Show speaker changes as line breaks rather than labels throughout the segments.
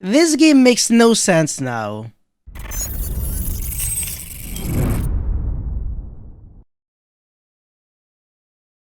This game makes no sense now.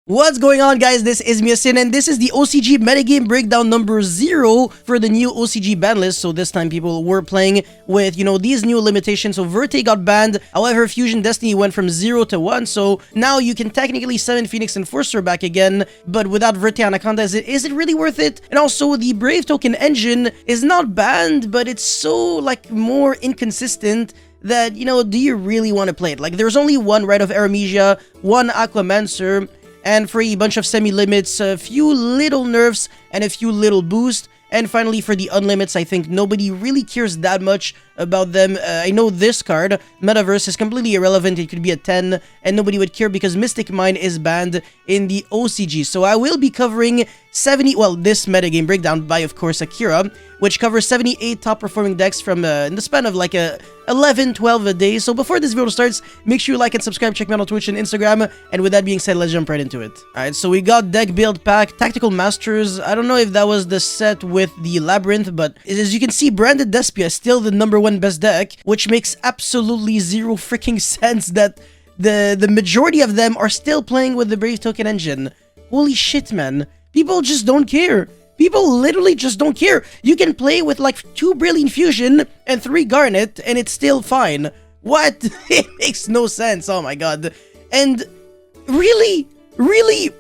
What's going on, guys? This is Miasin, and this is the OCG metagame breakdown number 0 for the new OCG ban list. So this time people were playing with, these new limitations. So Verte got banned. However, Fusion Destiny went from 0 to 1. So now you can technically summon Phoenix Enforcer back again, but without Verte Anaconda, is it really worth it? And also, the Brave Token engine is not banned, but it's so, more inconsistent that, do you really want to play it? There's only one Rite of Aramesia, one Aquamancer, and for a bunch of semi-limits, a few little nerfs, and a few little boosts. And finally, for the unlimits, I think nobody really cares that much about them. I know this card, Metaverse, is completely irrelevant. It could be a 10, and nobody would care because Mystic Mine is banned in the OCG. So I will be covering this metagame breakdown by, of course, Akira, which covers 78 top-performing decks from in the span of 11, 12 a day. So before this video starts, make sure you like and subscribe, check me out on Twitch and Instagram. And with that being said, let's jump right into it. Alright, so we got deck build pack, Tactical Masters. I don't know if that was the set with the Labyrinth, but as you can see, Branded Despia is still the #1 best deck, which makes absolutely zero freaking sense that the majority of them are still playing with the Brave Token engine. Holy shit, man. People just don't care. People literally just don't care. You can play with 2 Brilliant Fusion and 3 Garnet, and it's still fine. What? It makes no sense. Oh my god. And really? Really?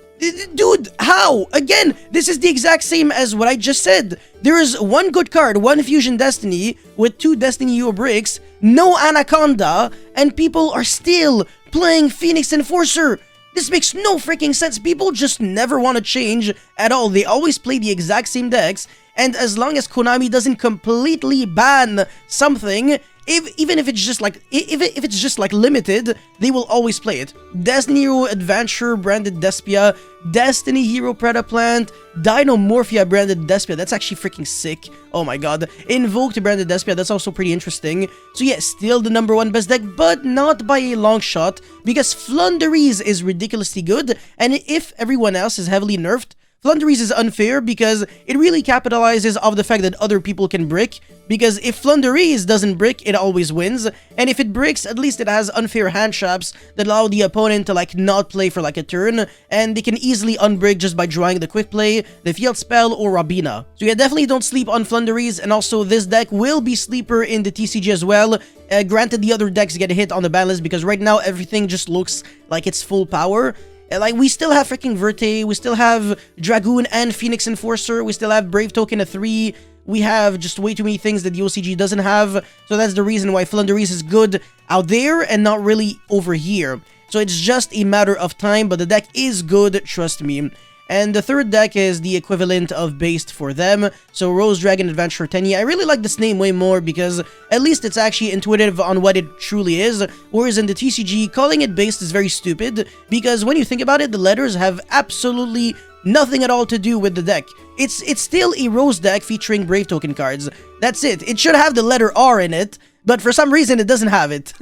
Dude, how? Again, this is the exact same as what I just said. There is one good card, one Fusion Destiny, with 2 Destiny Hero bricks, no Anaconda, and people are still playing Phoenix Enforcer. This makes no freaking sense. People just never want to change at all. They always play the exact same decks, and as long as Konami doesn't completely ban something, even if it's just if it's just limited, they will always play it. Destiny Hero Adventure branded Despia, Destiny Hero Predaplant, Dinomorphia branded Despia. That's actually freaking sick. Oh my god. Invoked branded Despia. That's also pretty interesting. So yeah, still the #1 best deck, but not by a long shot, because Flunderies is ridiculously good, and if everyone else is heavily nerfed, Flunderies is unfair because it really capitalizes off the fact that other people can brick, because if Flunderies doesn't brick, it always wins, and if it bricks, at least it has unfair hand traps that allow the opponent to not play for a turn, and they can easily unbrick just by drawing the quick play, the field spell, or Rabina. So yeah, definitely don't sleep on Flunderies, and also this deck will be sleeper in the TCG as well. Granted, the other decks get hit on the ban list because right now everything just looks like it's full power. We still have freaking Verte, we still have Dragoon and Phoenix Enforcer, we still have Brave Token at 3, we have just way too many things that the OCG doesn't have, so that's the reason why Flunderies is good out there and not really over here. So it's just a matter of time, but the deck is good, trust me. And the third deck is the equivalent of Based for them, so Rose Dragon Adventure Tenyi. I really like this name way more because at least it's actually intuitive on what it truly is, whereas in the TCG, calling it Based is very stupid, because when you think about it, the letters have absolutely nothing at all to do with the deck. It's still a Rose deck featuring Brave Token cards. That's it. It should have the letter R in it, but for some reason it doesn't have it.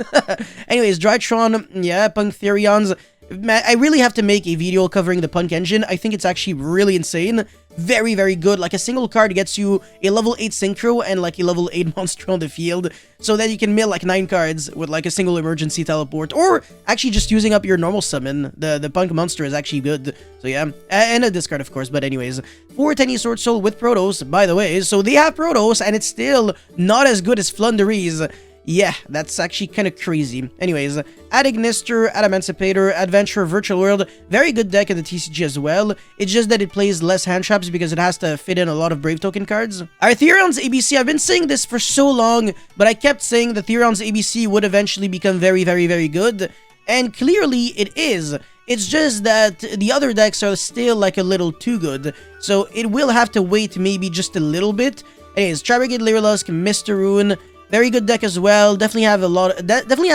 Anyways, Drytron, yeah, Punkthyrions. I really have to make a video covering the Punk engine. I think it's actually really insane. Very, very good. A single card gets you a level 8 Synchro and a level 8 monster on the field, so that you can mill 9 cards with a single emergency teleport, or actually just using up your normal summon. The Punk monster is actually good. So yeah, and a discard of course, but anyways. 4 Tenyi Sword Soul with Protos, by the way. So they have Protos, and it's still not as good as Flunderies. Yeah, that's actually kind of crazy. Anyways, Adignister, Adamancipator, Adventure, Virtual World, very good deck in the TCG as well. It's just that it plays less hand traps because it has to fit in a lot of Brave Token cards. Therions ABC, I've been saying this for so long, but I kept saying that Therions ABC would eventually become very, very, very good, and clearly it is. It's just that the other decks are still a little too good, so it will have to wait maybe just a little bit. Anyways, Tribrigade, Lyrilusk, Mr. Rune, very good deck as well. Definitely has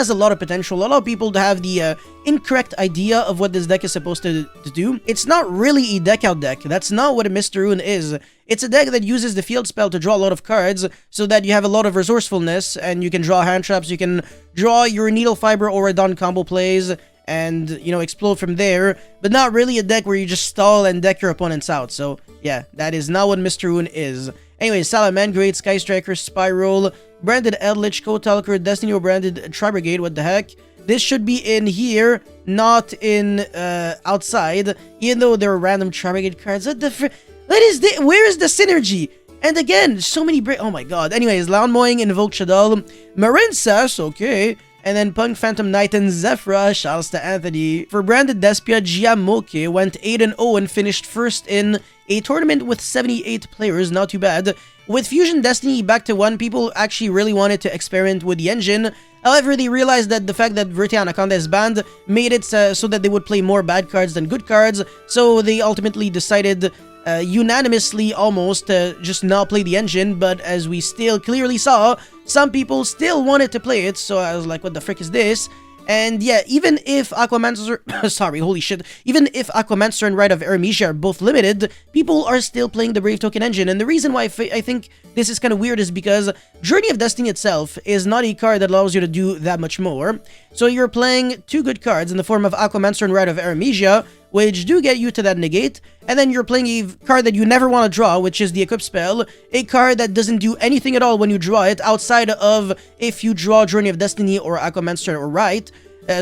a lot of potential. A lot of people have the incorrect idea of what this deck is supposed to do. It's not really a deck out deck. That's not what a Mr. Rune is. It's a deck that uses the field spell to draw a lot of cards so that you have a lot of resourcefulness and you can draw hand traps. You can draw your Needle Fiber or a Dawn combo plays and, explode from there, but not really a deck where you just stall and deck your opponents out. So, yeah, that is not what Mr. Rune is. Anyways, Salamangreat, Sky Striker, Spiral, branded Eldritch, Kotalker, Destiny branded Tri-Brigade, what the heck? This should be in here, not in outside, even though there are random Tri-Brigade cards. What the where is the synergy? And again, so many oh my god. Anyways, Loudmoing, Invoke Shadal, Marinsas, okay. And then Punk, Phantom Knight, and Zephyra, shouts to Anthony. For branded Despia, Giamoke went 8-0 and finished first in a tournament with 78 players, not too bad. With Fusion Destiny back to 1, people actually really wanted to experiment with the engine. However, they realized that the fact that Verte Anaconda is banned made it so that they would play more bad cards than good cards. So they ultimately decided unanimously almost to just not play the engine, but as we still clearly saw, some people still wanted to play it, so I was like, what the frick is this? And yeah, even if Aquamancer, sorry, holy shit, even if Aquamancer and Rite of Aramesia are both limited, people are still playing the Brave Token engine. And the reason why I think this is kind of weird is because Journey of Destiny itself is not a card that allows you to do that much more. So you're playing 2 good cards in the form of Aquamancer and Rite of Aramesia, which do get you to that negate, and then you're playing a card that you never want to draw, which is the Equip Spell, a card that doesn't do anything at all when you draw it, outside of if you draw Journey of Destiny or Aquamancer or Rite.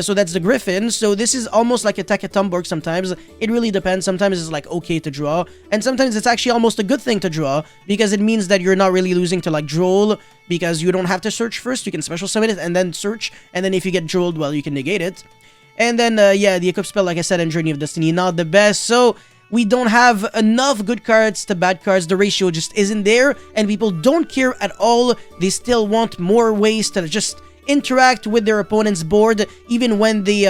So that's the Griffin. So this is almost like a Takatomborg sometimes. It really depends. Sometimes it's like okay to draw, and sometimes it's actually almost a good thing to draw, because it means that you're not really losing to like Droll, because you don't have to search first. You can special summon it and then search, and then if you get Drolled, well, you can negate it. And then, yeah, the Equip Spell, like I said, and Journey of Destiny, not the best. So we don't have enough good cards to bad cards. The ratio just isn't there, and people don't care at all. They still want more ways to just interact with their opponent's board, even when they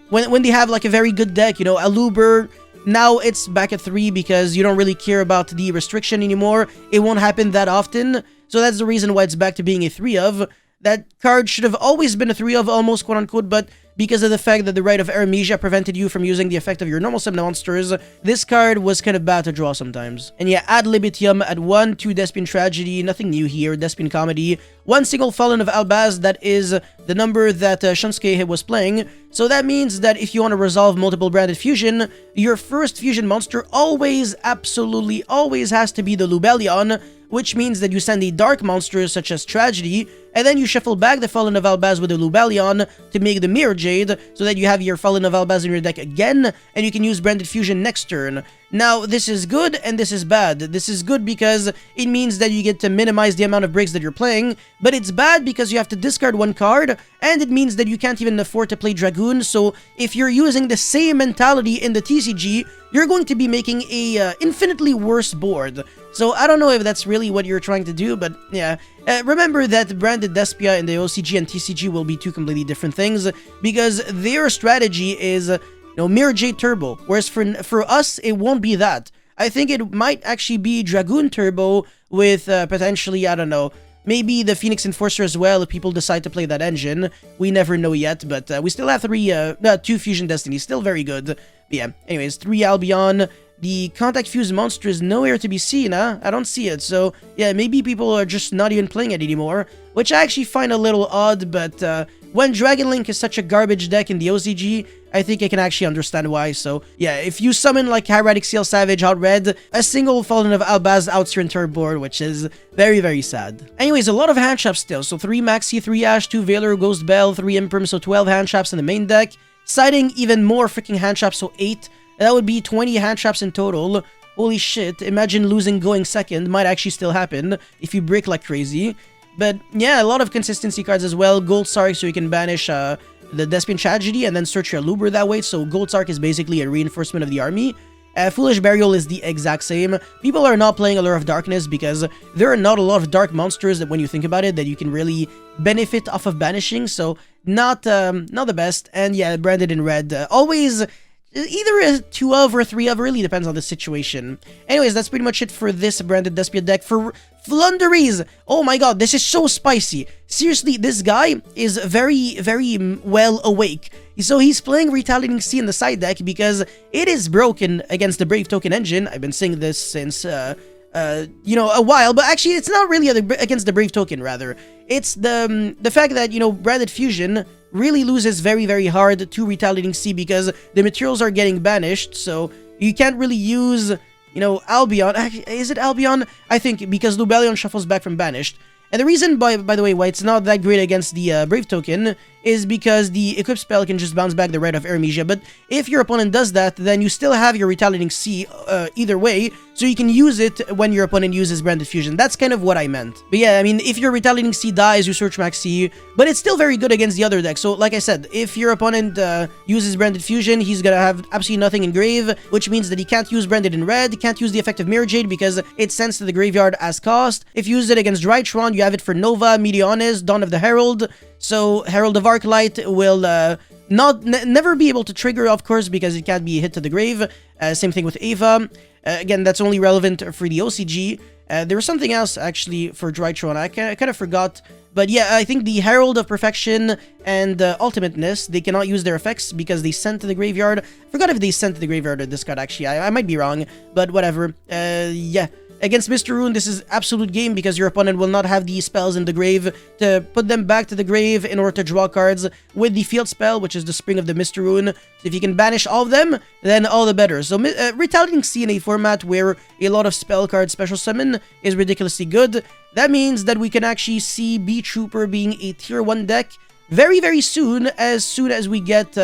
when they have like a very good deck. You know, Aluber, now it's back at 3 because you don't really care about the restriction anymore. It won't happen that often, so that's the reason why it's back to being a 3 of. That card should have always been a 3 of, almost, quote-unquote, but because of the fact that the Rite of Aramesia prevented you from using the effect of your normal summon monsters, this card was kind of bad to draw sometimes. And yeah, Ad Libitum at 1, 2 Despian Tragedy, nothing new here, Despian Comedy, 1 single Fallen of Albaz, that is the number that Shunsuke was playing. So that means that if you want to resolve multiple branded fusion, your first fusion monster always, absolutely always has to be the Lubellion, which means that you send a dark monster such as Tragedy, and then you shuffle back the Fallen of Albaz with the Lubellion to make the Mirror Jade, so that you have your Fallen of Albaz in your deck again, and you can use Branded Fusion next turn. Now, this is good, and this is bad. This is good because it means that you get to minimize the amount of breaks that you're playing, but it's bad because you have to discard 1 card, and it means that you can't even afford to play Dragoon, so if you're using the same mentality in the TCG, you're going to be making a infinitely worse board. So I don't know if that's really what you're trying to do, but yeah. Remember that Branded Despia in the OCG and TCG will be 2 completely different things, because their strategy is, you know, Mirror Jade Turbo, whereas for us, it won't be that. I think it might actually be Dragoon Turbo with potentially, I don't know, maybe the Phoenix Enforcer as well if people decide to play that engine. We never know yet, but we still have 2 Fusion Destiny, still very good. But yeah, anyways, 3 Albion. The Contact Fuse monster is nowhere to be seen, huh? I don't see it, so yeah, maybe people are just not even playing it anymore, which I actually find a little odd, but when Dragon Link is such a garbage deck in the OCG, I think I can actually understand why. So yeah, if you summon like Hieratic Seal Savage out red, a single Fallen of Albaz outs your entire board, which is very, very sad. Anyways, a lot of hand traps still, so 3 Maxi, 3 Ash, 2 Veiler, Ghost Bell, 3 Imprim, so 12 hand traps in the main deck, citing even more freaking hand traps, so 8. That would be 20 hand traps in total. Holy shit, imagine losing going second. Might actually still happen if you break like crazy. But yeah, a lot of consistency cards as well. Gold Sark, so you can banish the Despian Tragedy and then search your Luber that way. So Gold Sark is basically a reinforcement of the army. Foolish Burial is the exact same. People are not playing Allure of Darkness because there are not a lot of dark monsters that when you think about it that you can really benefit off of banishing. So not the best. And yeah, branded in red. Always either a 2 of or 3 of, really depends on the situation. Anyways, that's pretty much it for this Branded Despia deck. For Flunderies, oh my god, this is so spicy. Seriously, this guy is very, very well awake. So he's playing Retaliating Sea in the side deck because it is broken against the Brave Token engine. I've been saying this since, you know, a while, but actually it's not really against the Brave Token, rather. It's the fact that, you know, Branded Fusion really loses very, very hard to Retaliating Sea because the materials are getting banished, so you can't really use you know, Albion. Is it Albion? I think because Lubellion shuffles back from Banished. And the reason, by the way, why it's not that great against the Brave token is because the equip spell can just bounce back the Rite of Aramnesia. But if your opponent does that, then you still have your Retaliating Sea either way, so you can use it when your opponent uses Branded Fusion. That's kind of what I meant. But yeah, I mean, if your Retaliating Sea dies, you search Max Sea, but it's still very good against the other deck. So like I said, if your opponent uses Branded Fusion, he's gonna have absolutely nothing in Grave, which means that he can't use Branded in red, can't use the effect of Mirror Jade because it's sent to the graveyard as cost. If you use it against Drytron, you have it for Nova, Meteonis, Dawn of the Herald. So Herald of Arclight will never be able to trigger, of course, because it can't be hit to the grave. Same thing with Ava. Again, that's only relevant for the OCG. There was something else, actually, for Drytron. I kind of forgot. But yeah, I think the Herald of Perfection and Ultimateness, they cannot use their effects because they sent to the graveyard. I forgot if they sent to the graveyard or discard, actually. I might be wrong, but whatever. Yeah. Against Mr. Rune, this is absolute game because your opponent will not have these spells in the grave to put them back to the grave in order to draw cards with the field spell, which is the Spring of the Mr. Rune. So if you can banish all of them, then all the better. So Retaliating Sea in a format where a lot of spell cards special summon is ridiculously good. That means that we can actually see B-Trooper being a tier 1 deck very, very soon as we get...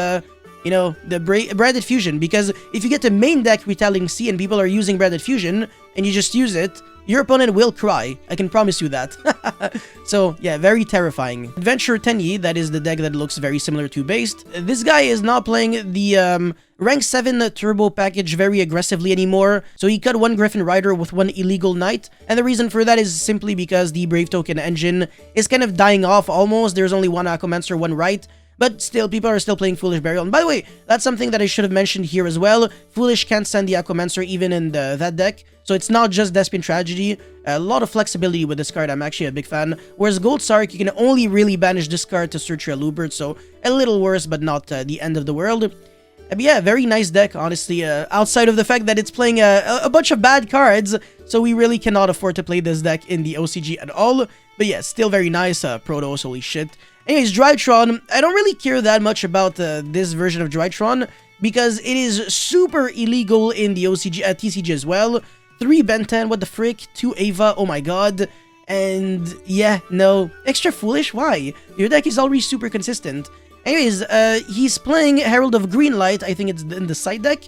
you know, the Branded Fusion, because if you get the main deck Retaliating Sea and people are using Branded Fusion, and you just use it, your opponent will cry. I can promise you that. So, yeah, very terrifying. Adventure Tenyi, that is the deck that looks very similar to Based. This guy is not playing the rank 7 turbo package very aggressively anymore, so he cut one Griffin Rider with one illegal Knight, and the reason for that is simply because the Brave token engine is kind of dying off almost. There's only one Aquamancer, one Right, but still, people are still playing Foolish Burial. And by the way, that's something that I should have mentioned here as well. Foolish can't send the Aquamancer even in that deck. So it's not just Despian Tragedy. A lot of flexibility with this card. I'm actually a big fan. Whereas Gold Sark, you can only really banish this card to search your Lubert. So a little worse, but not the end of the world. But yeah, very nice deck, honestly. Outside of the fact that it's playing a bunch of bad cards. So we really cannot afford to play this deck in the OCG at all. But yeah, still very nice. Protoss, holy shit. Anyways, Drytron, I don't really care that much about this version of Drytron because it is super illegal in the OCG, TCG as well. 3 Ben 10, what the frick? 2 Ava, oh my god. And yeah, no. Extra Foolish? Why? Your deck is already super consistent. Anyways, he's playing Herald of Greenlight, I think it's in the side deck.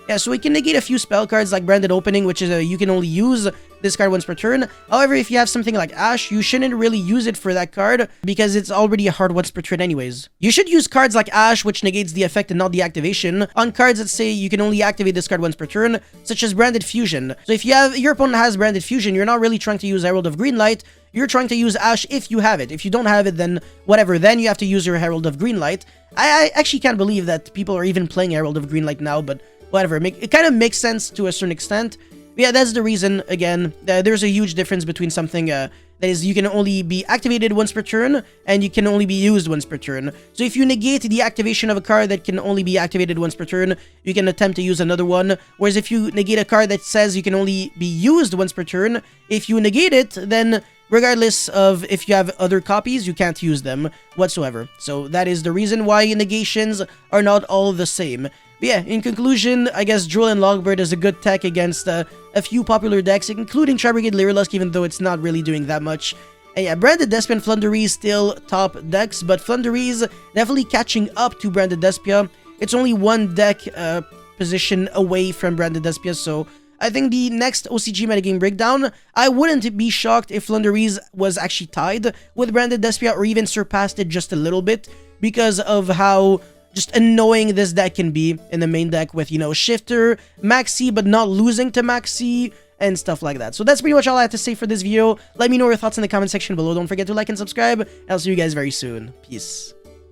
Yeah, so we can negate a few spell cards like Branded Opening, which is you can only use this card once per turn. However, if you have something like Ash, you shouldn't really use it for that card because it's already a hard once per turn anyways. You should use cards like Ash, which negates the effect and not the activation, on cards that say you can only activate this card once per turn, such as Branded Fusion. So if your opponent has Branded Fusion, you're not really trying to use Herald of Greenlight, you're trying to use Ash if you have it. If you don't have it, then whatever, then you have to use your Herald of Greenlight. I actually can't believe that people are even playing Herald of Greenlight now, but whatever, it kind of makes sense to a certain extent. But yeah, that's the reason, again, there's a huge difference between something that is you can only be activated once per turn, and you can only be used once per turn. So if you negate the activation of a card that can only be activated once per turn, you can attempt to use another one. Whereas if you negate a card that says you can only be used once per turn, if you negate it, then regardless of if you have other copies, you can't use them whatsoever. So that is the reason why negations are not all the same. But yeah, in conclusion, I guess Droll and Logbird is a good tech against a few popular decks, including Tri-Brigade Lyrilusk, even though it's not really doing that much. And yeah, Branded Despia and Flunderies still top decks, but Flunderies definitely catching up to Branded Despia. It's only one deck position away from Branded Despia, so I think the next OCG metagame breakdown, I wouldn't be shocked if Flunderies was actually tied with Branded Despia or even surpassed it just a little bit because of how just annoying this deck can be in the main deck with, you know, Shifter, Maxi, but not losing to Maxi, and stuff like that. So that's pretty much all I have to say for this video. Let me know your thoughts in the comment section below. Don't forget to like and subscribe, and I'll see you guys very soon. Peace.